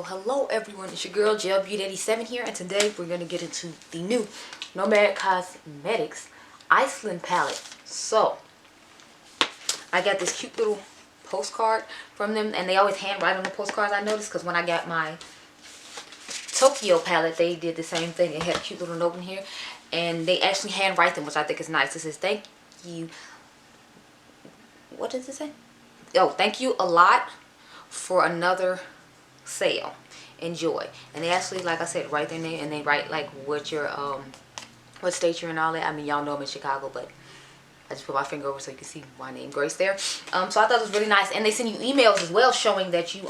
hello everyone, it's your girl Gel Beauty 87 here, and today we're going to get into the new Nomad Cosmetics Iceland palette. So I got this cute little postcard from them, and they always handwrite on the postcards, I noticed, because when I got my Tokyo palette they did the same thing. They had a cute little note in here, and they actually handwrite them, which I think is nice. It says, thank you, what does it say? Oh, thank you a lot for another sale, enjoy. And they actually, like I said, write their name, and they write like what your what state you're in, all that. I mean, y'all know I'm in Chicago, but I just put my finger over so you can see my name, Grace, there. So I thought it was really nice. And they send you emails as well showing that you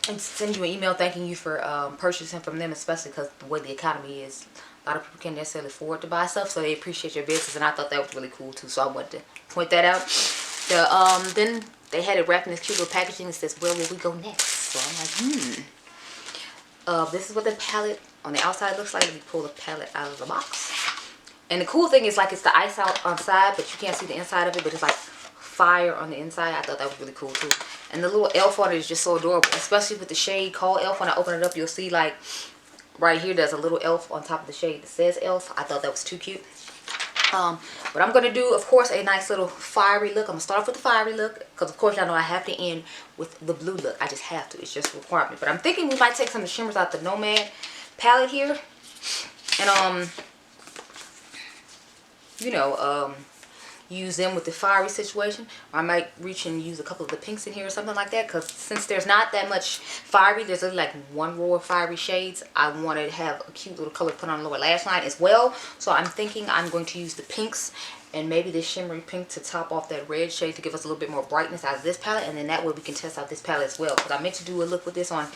and send you an email thanking you for purchasing from them, especially because the way the economy is, a lot of people can't necessarily afford to buy stuff, so they appreciate your business. And I thought that was really cool too, so I wanted to point that out. Then they had it wrapped in this cute little packaging that says, where will we go next? So I'm like, this is what the palette on the outside looks like. Let me pull the palette out of the box. And the cool thing is, like, it's the ice out on side, but you can't see the inside of it, but it's like fire on the inside. I thought that was really cool too. And the little elf on it is just so adorable, especially with the shade called Elf. When I open it up, you'll see, like, right here there's a little elf on top of the shade that says Elf. I thought that was too cute. But I'm going to do, of course, a nice little fiery look. I'm going to start off with the fiery look, because, of course, y'all know I have to end with the blue look. I just have to. It's just a requirement. But I'm thinking we might take some of the shimmers out the Nomad palette here. And, you know, use them with the fiery situation. I might reach and use a couple of the pinks in here or something like that, because since there's not that much fiery, there's only like one row of fiery shades. I wanted to have a cute little color put on the lower lash line as well. So I'm thinking I'm going to use the pinks and maybe this shimmery pink to top off that red shade to give us a little bit more brightness out of this palette, and then that way we can test out this palette as well, because I meant to do a look with this on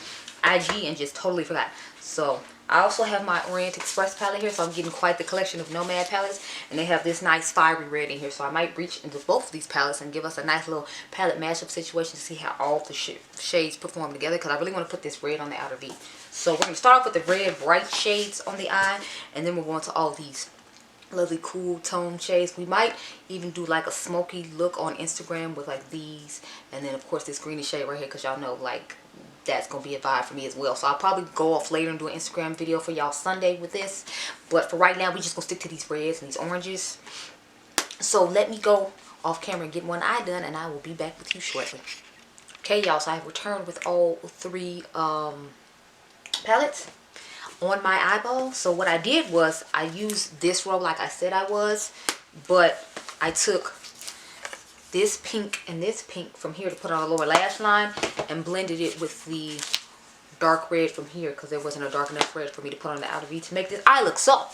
IG and just totally forgot. So I also have my Orient Express palette here, so I'm getting quite the collection of Nomad palettes, and they have this nice fiery red in here, so I might reach into both of these palettes and give us a nice little palette mashup situation to see how all the shades perform together, because I really want to put this red on the outer V. So we're going to start off with the red bright shades on the eye, and then we're going to all these lovely cool tone shades. We might even do like a smoky look on Instagram with like these, and then of course this greenish shade right here, because y'all know, like, that's gonna be a vibe for me as well. So I'll probably go off later and do an Instagram video for y'all Sunday with this, but for right now we just gonna stick to these reds and these oranges. So let me go off camera and get one eye done, and I will be back with you shortly. Okay, y'all, so I have returned with all three palettes on my eyeball. So what I did was I used this row like I said I was, but I took this pink and this pink from here to put on the lower lash line and blended it with the dark red from here, because there wasn't a dark enough red for me to put on the outer V to make this eye look. So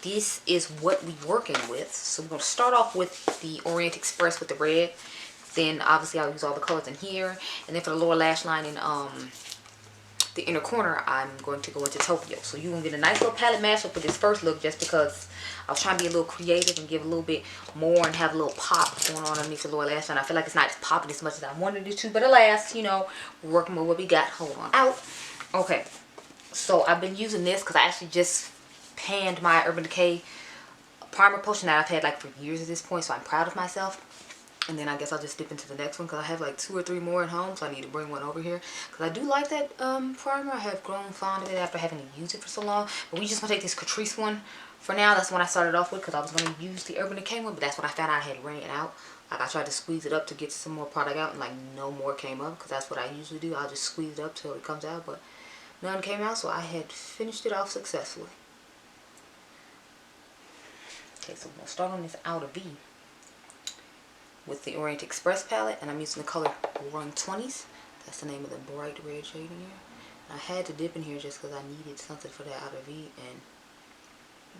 this is what we're working with. So we're going to start off with the Orient Express with the red. Then obviously I'll use all the colors in here, and then for the lower lash line and the inner corner, I'm going to go into Tokyo. So you're going to get a nice little palette mashup with this first look, just because I was trying to be a little creative and give a little bit more and have a little pop going on underneath the lower lash line. I feel like it's not as popping as much as I wanted it to, but alas, you know, we're working with what we got. Hold on out. Okay, so I've been using this because I actually just panned my Urban Decay primer potion that I've had like for years at this point, so I'm proud of myself. And then I guess I'll just dip into the next one, because I have like 2 or 3 more at home, so I need to bring one over here, because I do like that primer. I have grown fond of it after having to use it for so long. But we just going to take this Catrice one for now. That's the one I started off with, because I was going to use the Urban Decay one, but that's when I found out I had ran out. Like, I tried to squeeze it up to get some more product out, and like no more came up, because that's what I usually do. I'll just squeeze it up till it comes out, but none came out, so I had finished it off successfully. Okay, so we're going to start on this outer V with the Orient Express palette, and I'm using the color 120s. That's the name of the bright red shade in here. I had to dip in here just because I needed something for that outer V, and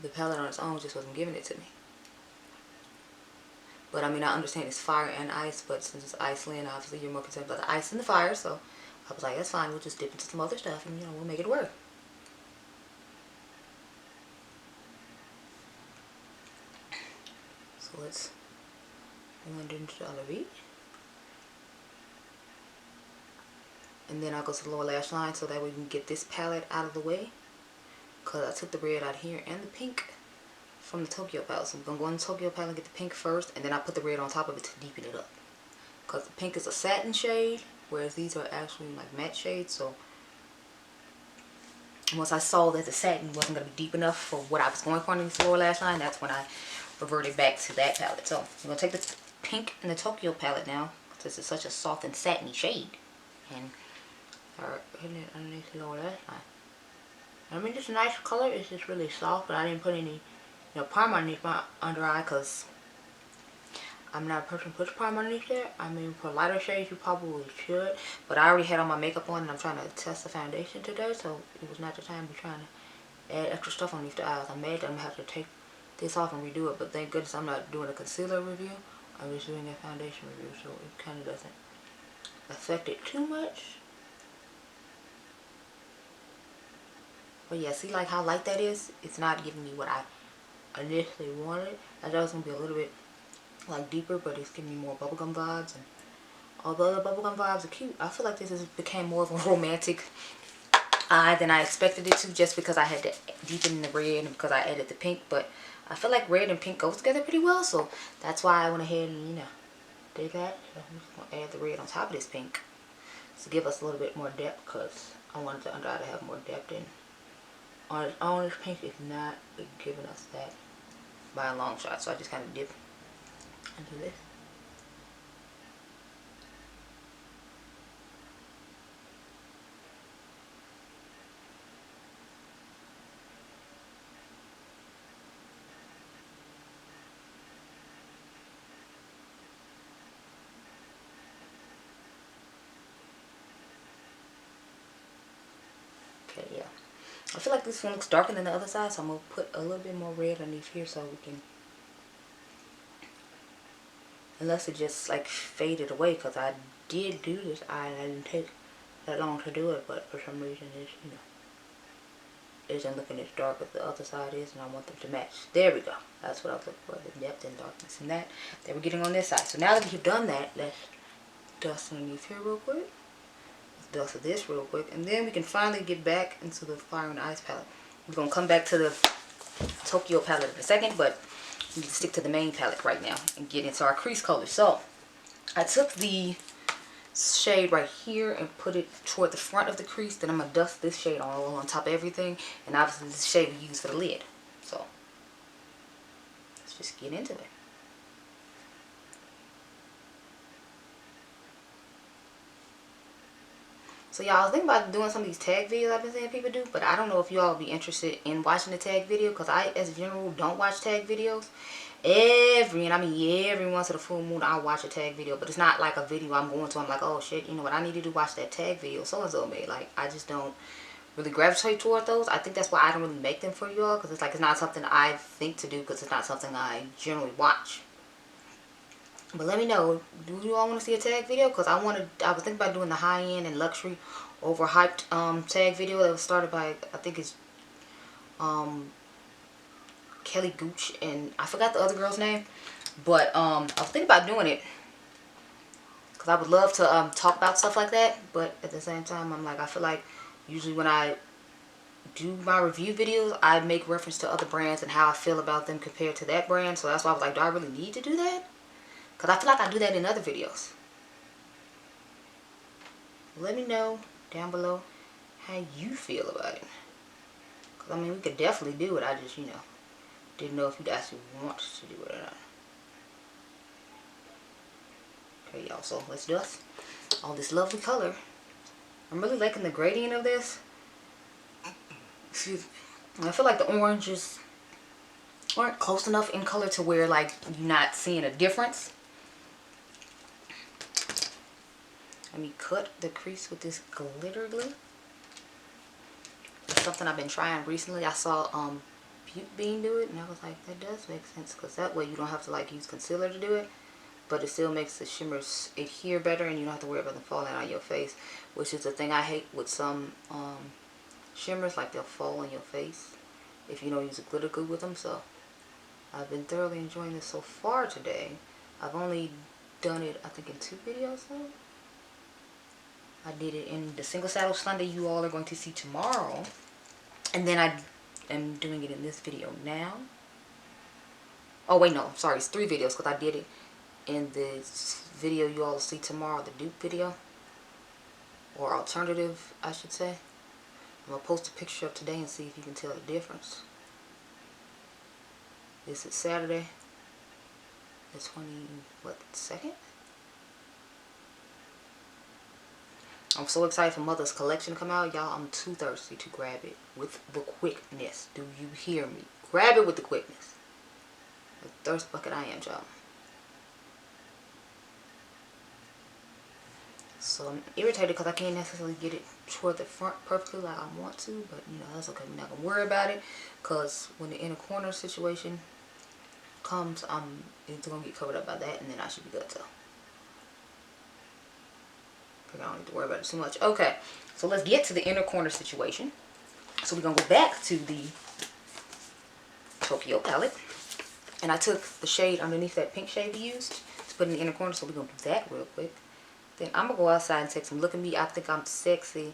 the palette on its own just wasn't giving it to me. But I mean, I understand it's fire and ice, but since it's Iceland, obviously you're more concerned about the ice and the fire, so I was like, that's fine, we'll just dip into some other stuff and, you know, we'll make it work. So let's blend into the other V, and then I'll go to the lower lash line so that way we can get this palette out of the way, because I took the red out here and the pink from the Tokyo palette. So I'm going to go in the Tokyo palette and get the pink first, and then I put the red on top of it to deepen it up, because the pink is a satin shade whereas these are actually like matte shades. So once I saw that the satin wasn't going to be deep enough for what I was going for in this lower lash line, that's when I reverted back to that palette. So I'm going to take the pink in the Tokyo palette now, because this is such a soft and satiny shade, and start hitting it underneath the lower lash line. I mean, it's a nice color. It's just really soft, but I didn't put any, primer underneath my under eye, because I'm not a person who puts primer underneath there. I mean, for lighter shades, you probably should, but I already had all my makeup on, and I'm trying to test the foundation today, so it was not the time to be trying to add extra stuff underneath the eyes. I'm mad that I'm going to have to take this off and redo it, but thank goodness I'm not doing a concealer review. I'm just doing a foundation review, so it kind of doesn't affect it too much. But yeah, see like how light that is? It's not giving me what I initially wanted. I thought it was going to be a little bit like deeper, but it's giving me more bubblegum vibes, and although the bubblegum vibes are cute, I feel like this became more of a romantic eye than I expected it to, just because I had to deepen the red and because I added the pink. But I feel like red and pink go together pretty well, so that's why I went ahead and did that. So I'm just gonna add the red on top of this pink to give us a little bit more depth, because I wanted the under eye to have more depth, and on its own this pink is not giving us that by a long shot. So I just kind of dip into this. Okay, yeah. I feel like this one looks darker than the other side, so I'm going to put a little bit more red underneath here so we can, unless it just like faded away, because I did do this eye and I didn't take that long to do it, but for some reason it's, isn't looking as dark as the other side is, and I want them to match. There we go. That's what I was looking for, the depth and darkness in that. That we're getting on this side. So now that we've done that, let's dust underneath here real quick. Let's dust this real quick, and then we can finally get back into the Fire and Ice palette. We're going to come back to the Tokyo palette in a second, but we need to stick to the main palette right now and get into our crease color. So I took the shade right here and put it toward the front of the crease. Then I'm going to dust this shade on top of everything, and obviously this shade we use for the lid. So let's just get into it. So y'all, I was thinking about doing some of these tag videos I've been seeing people do, but I don't know if y'all be interested in watching the tag video, because I, as a general, don't watch tag videos. And I mean every once in a full moon I'll watch a tag video, but it's not like a video I'm going to, I'm like, oh shit, you know what, I need to do, watch that tag video so-and-so made. Like, I just don't really gravitate toward those. I think that's why I don't really make them for y'all, because it's like, it's not something I think to do, because it's not something I generally watch. But let me know, do you all want to see a tag video? Because I was thinking about doing the high-end and luxury overhyped tag video that was started by, I think it's Kelly Gooch, and I forgot the other girl's name. But I was thinking about doing it, because I would love to talk about stuff like that. But at the same time, I'm like, I feel like usually when I do my review videos, I make reference to other brands and how I feel about them compared to that brand. So that's why I was like, do I really need to do that? Because I feel like I do that in other videos. Let me know down below how you feel about it. Because, I mean, we could definitely do it. I just, didn't know if you'd actually want to do it or not. Okay, y'all. So, let's dust all this lovely color. I'm really liking the gradient of this. Excuse me. I feel like the oranges aren't close enough in color to where, like, you're not seeing a difference. Let me cut the crease with this glitter glue. It's something I've been trying recently. I saw Butte Bean do it, and I was like, that does make sense, because that way you don't have to like use concealer to do it, but it still makes the shimmers adhere better, and you don't have to worry about them falling on your face, which is the thing I hate with some shimmers, like they'll fall on your face if you don't use a glitter glue with them. So I've been thoroughly enjoying this so far today. I've only done it, I think, in 2 videos though. I did it in the single saddle Sunday you all are going to see tomorrow. And then I am doing it in this video now. Oh wait, no, sorry, it's 3 videos, because I did it in this video you all will see tomorrow, the dupe video. or alternative, I should say. I'm gonna post a picture up today and see if you can tell the difference. This is Saturday, the 22nd. I'm so excited for Mother's collection to come out, y'all. I'm too thirsty to grab it with the quickness. Do you hear me? Grab it with the quickness. The thirst bucket I am, y'all. So I'm irritated because I can't necessarily get it toward the front perfectly like I want to, but you know, that's okay. We're not gonna worry about it, because when the inner corner situation comes, it's gonna get covered up by that, and then I should be good. So I don't need to worry about it too much. Okay, so let's get to the inner corner situation. So we're gonna go back to the Tokyo palette, and I took the shade underneath that pink shade we used to put in the inner corner, so we're gonna do that real quick. Then I'm gonna go outside and take some look at me, I think I'm sexy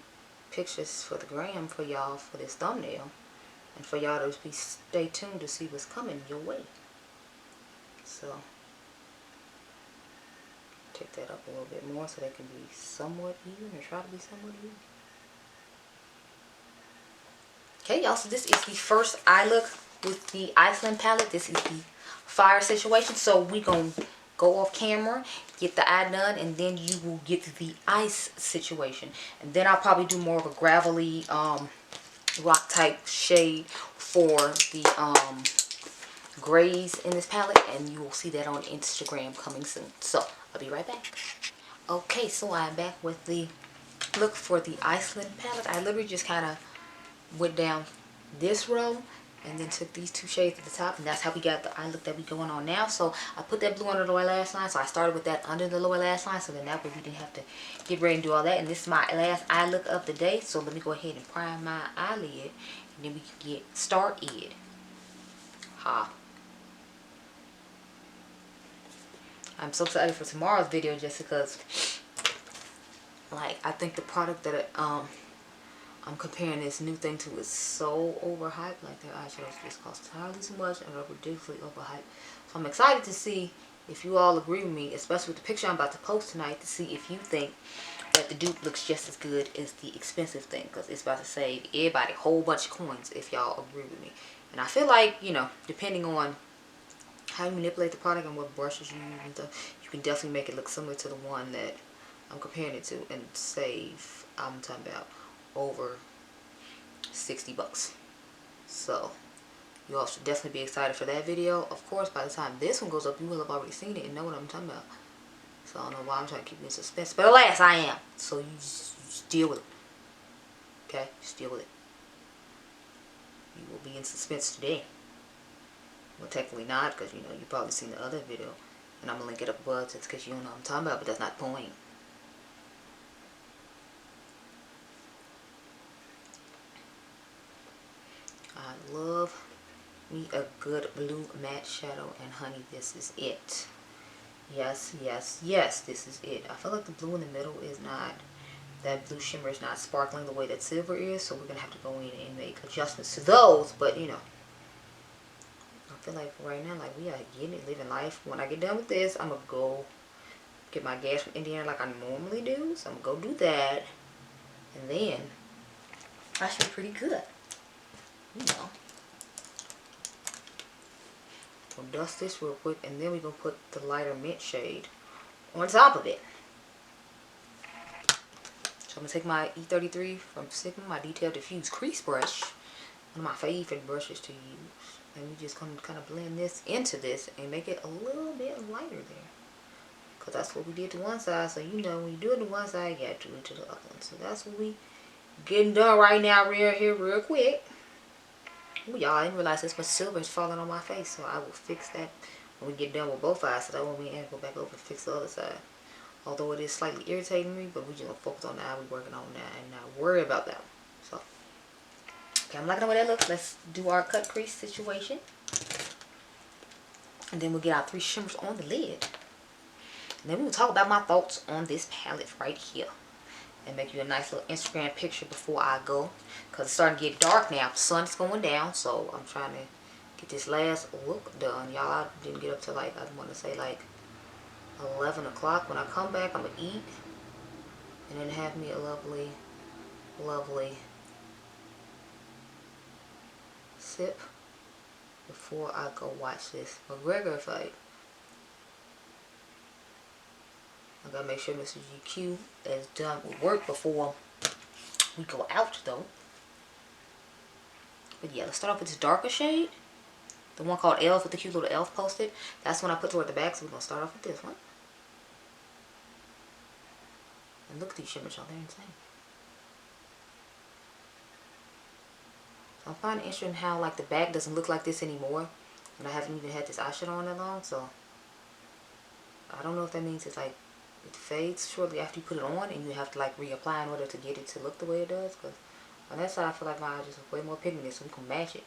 pictures for the gram for y'all for this thumbnail, and for y'all to be stay tuned to see what's coming your way. So take that up a little bit more so they can be somewhat even, or try to be somewhat even. Okay, y'all, so this is the first eye look with the Iceland palette. This is the fire situation. So we gonna go off camera, get the eye done, and then you will get the ice situation. And then I'll probably do more of a gravelly rock type shade for the grays in this palette, and you will see that on Instagram coming soon. So I'll be right back. Okay, so I'm back with the look for the Iceland palette. I literally just kind of went down this row and then took these two shades at the top, and that's how we got the eye look that we going on now. So I put that blue under the lower lash line, so I started with that under the lower lash line, so then that way we didn't have to get ready and do all that. And this is my last eye look of the day, so let me go ahead and prime my eyelid, and then we can get started. I'm so excited for tomorrow's video, just because, like, I think the product that I'm comparing this new thing to is so overhyped. Like, their eyeshadows just cost entirely too much and are ridiculously overhyped. So I'm excited to see if you all agree with me, especially with the picture I'm about to post tonight, to see if you think that the dupe looks just as good as the expensive thing, because it's about to save everybody a whole bunch of coins if y'all agree with me. And I feel like, you know, depending on how you manipulate the product and what brushes you use and stuff, you can definitely make it look similar to the one that I'm comparing it to and save, I'm talking about, over 60 bucks. So you all should definitely be excited for that video. Of course, by the time this one goes up, you will have already seen it and know what I'm talking about. So I don't know why I'm trying to keep you in suspense, but alas, I am. So you just deal with it. Okay, just deal with it. You will be in suspense today. Well, technically not, because, you know, you've probably seen the other video, and I'm going to link it up above just because you don't know what I'm talking about, but that's not the point. I love me a good blue matte shadow, and honey, this is it. Yes, yes, yes, this is it. I feel like the blue in the middle is not, that blue shimmer is not sparkling the way that silver is, so we're going to have to go in and make adjustments to those, but, you know, I feel like right now, like, we are getting it, living life. When I get done with this, I'm going to go get my gas from Indiana like I normally do. So I'm going to go do that. And then I should be pretty good. You know. We'll dust this real quick, and then we're going to put the lighter mint shade on top of it. So I'm going to take my E33 from Sigma, my Detail Diffuse Crease Brush. One of my favorite brushes to use. And we just gonna kind of blend this into this and make it a little bit lighter there. Because that's what we did to one side. So, you know, when you do it to one side, you got to do it to the other one. So that's what we getting done right now real quick. Ooh, y'all, I didn't realize this much silver is falling on my face. So I will fix that when we get done with both sides. So that way we have to go back over and fix the other side. Although it is slightly irritating me, but we just gonna focus on the eye we're working on now and not worry about that one. So. Okay, I'm liking the way that looks. Let's do our cut crease situation. And then we'll get our 3 shimmers on the lid. And then we will talk about my thoughts on this palette right here. And make you a nice little Instagram picture before I go. Because it's starting to get dark now. The sun's going down. So I'm trying to get this last look done. Y'all, I didn't get up to like, I want to say like 11 o'clock. When I come back, I'm going to eat. and then have me a lovely, lovely sip before I go watch this McGregor fight. I gotta make sure Mr. GQ is done with work before we go out though. But yeah, let's start off with this darker shade. The one called Elf with the cute little elf posted. That's one I put toward the back, so we're gonna start off with this one. And look at these shimmers, y'all, they're insane. So I'm finding it interesting how like the back doesn't look like this anymore. And I haven't even had this eyeshadow on that long, so I don't know if that means it's like it fades shortly after you put it on and you have to like reapply in order to get it to look the way it does. Because on that side I feel like my eye just is way more pigmented, so we can match it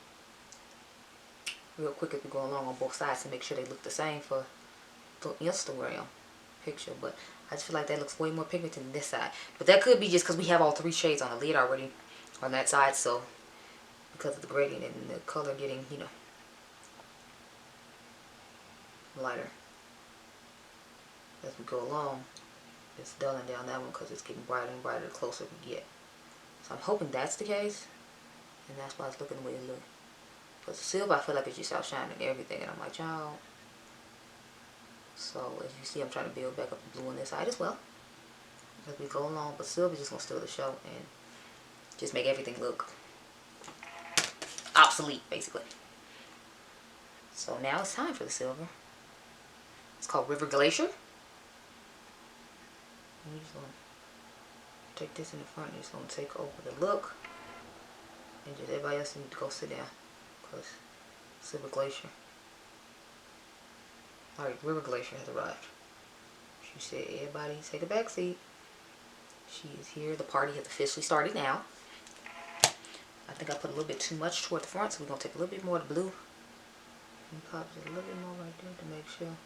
real quick as we go along on both sides to make sure they look the same for the Instagram picture. But I just feel like that looks way more pigmented than this side. But that could be just because we have all 3 shades on the lid already on that side, so because of the gradient and the color getting, you know, lighter as we go along. It's dulling down that one because it's getting brighter and brighter the closer we get. So I'm hoping that's the case, and that's why it's looking the way it looks. But the silver, I feel like it's just outshining everything, and I'm like, y'all. So as you see, I'm trying to build back up the blue on this side as well as we go along. But silver just gonna steal the show and just make everything look obsolete, basically. So now it's time for the silver. It's called River Glacier. I'm just gonna take this in the front. It's gonna take over the look, and just everybody else needs to go sit down because Silver Glacier. Alright, River Glacier has arrived. She said, everybody take a back seat. She is here. The party has officially started now. I think I put a little bit too much toward the front, so we're gonna take a little bit more of the blue and pop just a little bit more right there to make sure.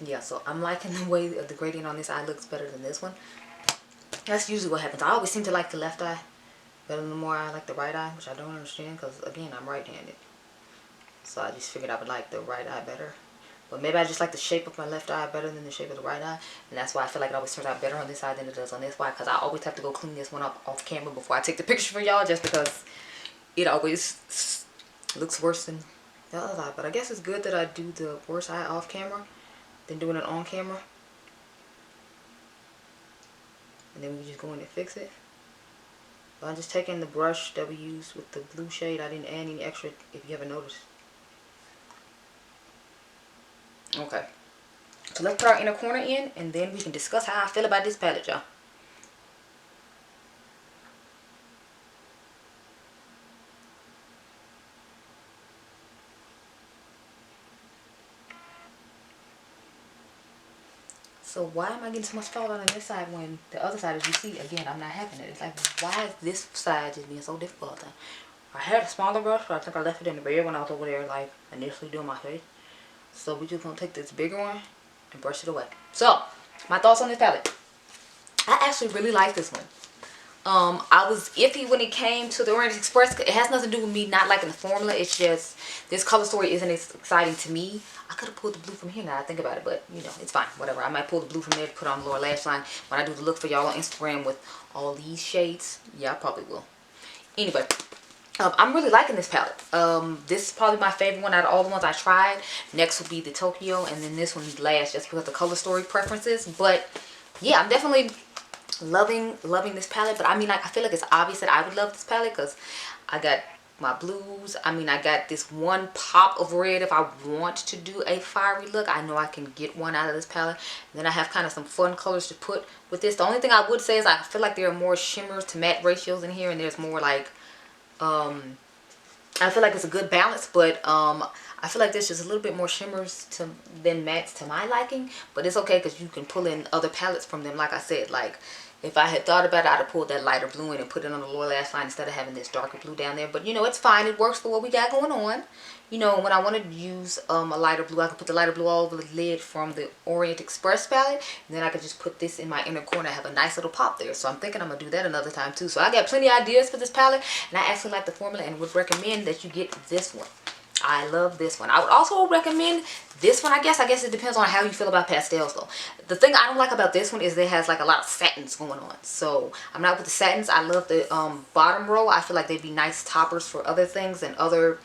Yeah, so I'm liking the way the gradient on this eye looks better than this one. That's usually what happens. I always seem to like the left eye better than the more I like the right eye, which I don't understand because, again, I'm right-handed. So I just figured I would like the right eye better. But maybe I just like the shape of my left eye better than the shape of the right eye. And that's why I feel like it always turns out better on this side than it does on this. Why? Because I always have to go clean this one up off camera before I take the picture for y'all, just because it always looks worse than the other eye. But I guess it's good that I do the worst eye off camera than doing it on camera, and then we just go in and fix it. But I'm just taking the brush that we used with the blue shade. I didn't add any extra, if you haven't noticed. Okay, so let's put our inner corner in, and then we can discuss how I feel about this palette, y'all. So why am I getting so much fallout on this side when the other side, as you see, again, I'm not having it. It's like, why is this side just being so difficult? I had a smaller brush, but I think I left it in the bed when I was over there, like, initially doing my face. So we're just going to take this bigger one and brush it away. So, my thoughts on this palette. I actually really like this one. I was iffy when it came to the Orient Express. It has nothing to do with me not liking the formula. It's just, this color story isn't as exciting to me. I could have pulled the blue from here now I think about it, but you know, it's fine, whatever. I might pull the blue from there to put on the lower lash line when I do the look for y'all on Instagram with all these shades. Yeah, I probably will. Anyway, I'm really liking this palette. This is probably my favorite one out of all the ones I tried. Next will be the Tokyo, and then this one be last just because of the color story preferences. But yeah, I'm definitely loving this palette. But I mean, like, I feel like it's obvious that I would love this palette because I got my blues. I mean, I got this one pop of red. If I want to do a fiery look, I know I can get one out of this palette. And then I have kind of some fun colors to put with this. The only thing I would say is I feel like there are more shimmers to matte ratios in here, and there's more like I feel like it's a good balance, but I feel like there's just a little bit more shimmers than mattes to my liking. But it's okay because you can pull in other palettes from them. Like I said, like If I had thought about it, I'd have pulled that lighter blue in and put it on the lower lash line instead of having this darker blue down there. But, you know, it's fine. It works for what we got going on. You know, when I wanted to use a lighter blue, I could put the lighter blue all over the lid from the Orient Express palette. And then I could just put this in my inner corner. I have a nice little pop there. So I'm thinking I'm going to do that another time too. So I got plenty of ideas for this palette. And I actually like the formula and would recommend that you get this one. I love this one. I would also recommend this one, I guess. I guess it depends on how you feel about pastels, though. The thing I don't like about this one is it has like a lot of satins going on. So I'm not with the satins. I love the bottom row. I feel like they'd be nice toppers for other things and other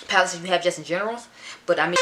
palettes that you have just in general. But I mean...